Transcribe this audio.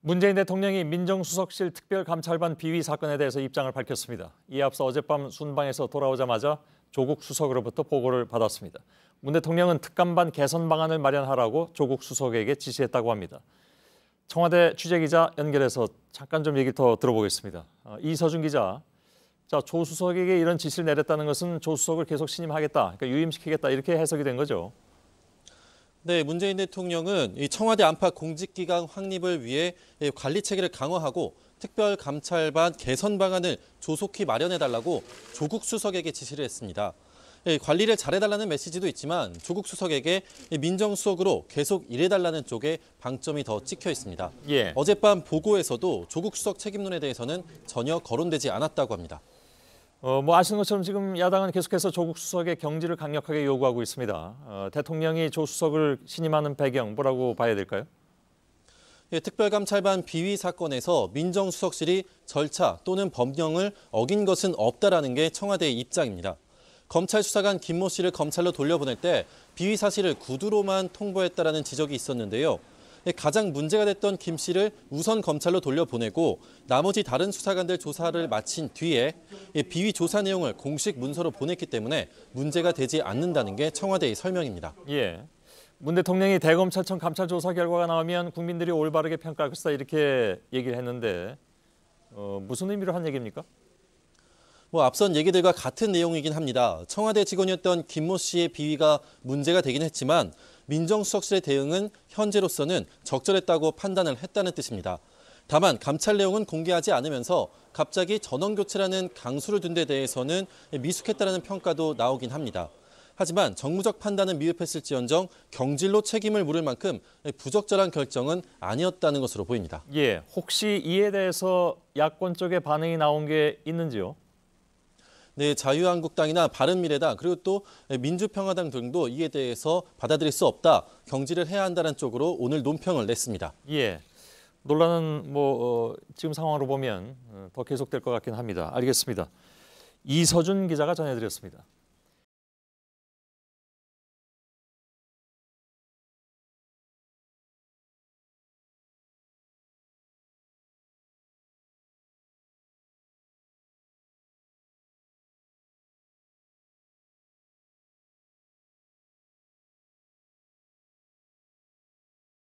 문재인 대통령이 민정수석실 특별감찰반 비위 사건에 대해서 입장을 밝혔습니다. 이에 앞서 어젯밤 순방에서 돌아오자마자 조국 수석으로부터 보고를 받았습니다. 문 대통령은 특감반 개선 방안을 마련하라고 조국 수석에게 지시했다고 합니다. 청와대 취재기자 연결해서 잠깐 좀 얘기 더 들어보겠습니다. 이서준 기자, 조 수석에게 이런 지시를 내렸다는 것은 조 수석을 계속 신임하겠다, 그러니까 유임시키겠다 이렇게 해석이 된 거죠? 네, 문재인 대통령은 이 청와대 안팎 공직기강 확립을 위해 관리 체계를 강화하고 특별감찰반 개선 방안을 조속히 마련해달라고 조국 수석에게 지시를 했습니다. 관리를 잘해달라는 메시지도 있지만 조국 수석에게 민정수석으로 계속 일해달라는 쪽에 방점이 더 찍혀 있습니다. 예. 어젯밤 보고에서도 조국 수석 책임론에 대해서는 전혀 거론되지 않았다고 합니다. 아시는 것처럼 지금 야당은 계속해서 조국 수석의 경질을 강력하게 요구하고 있습니다. 대통령이 조 수석을 신임하는 배경 뭐라고 봐야 될까요? 예, 특별감찰반 비위 사건에서 민정수석실이 절차 또는 법령을 어긴 것은 없다라는 게 청와대의 입장입니다. 검찰 수사관 김모 씨를 검찰로 돌려보낼 때 비위 사실을 구두로만 통보했다라는 지적이 있었는데요. 가장 문제가 됐던 김 씨를 우선 검찰로 돌려보내고 나머지 다른 수사관들 조사를 마친 뒤에 비위 조사 내용을 공식 문서로 보냈기 때문에 문제가 되지 않는다는 게 청와대의 설명입니다. 예. 문 대통령이 대검찰청 감찰 조사 결과가 나오면 국민들이 올바르게 평가할 것이다 이렇게 얘기를 했는데 무슨 의미로 한 얘기입니까? 앞선 얘기들과 같은 내용이긴 합니다. 청와대 직원이었던 김모 씨의 비위가 문제가 되긴 했지만 민정수석실의 대응은 현재로서는 적절했다고 판단을 했다는 뜻입니다. 다만 감찰 내용은 공개하지 않으면서 갑자기 전원교체라는 강수를 둔 데 대해서는 미숙했다는 평가도 나오긴 합니다. 하지만 정무적 판단은 미흡했을지언정 경질로 책임을 물을 만큼 부적절한 결정은 아니었다는 것으로 보입니다. 예, 혹시 이에 대해서 야권 쪽의 반응이 나온 게 있는지요? 네, 자유한국당이나 바른미래당 그리고 또 민주평화당 등도 이에 대해서 받아들일 수 없다, 경질을 해야 한다는 쪽으로 오늘 논평을 냈습니다. 예, 논란은 지금 상황으로 보면 더 계속될 것 같긴 합니다. 알겠습니다. 이서준 기자가 전해드렸습니다.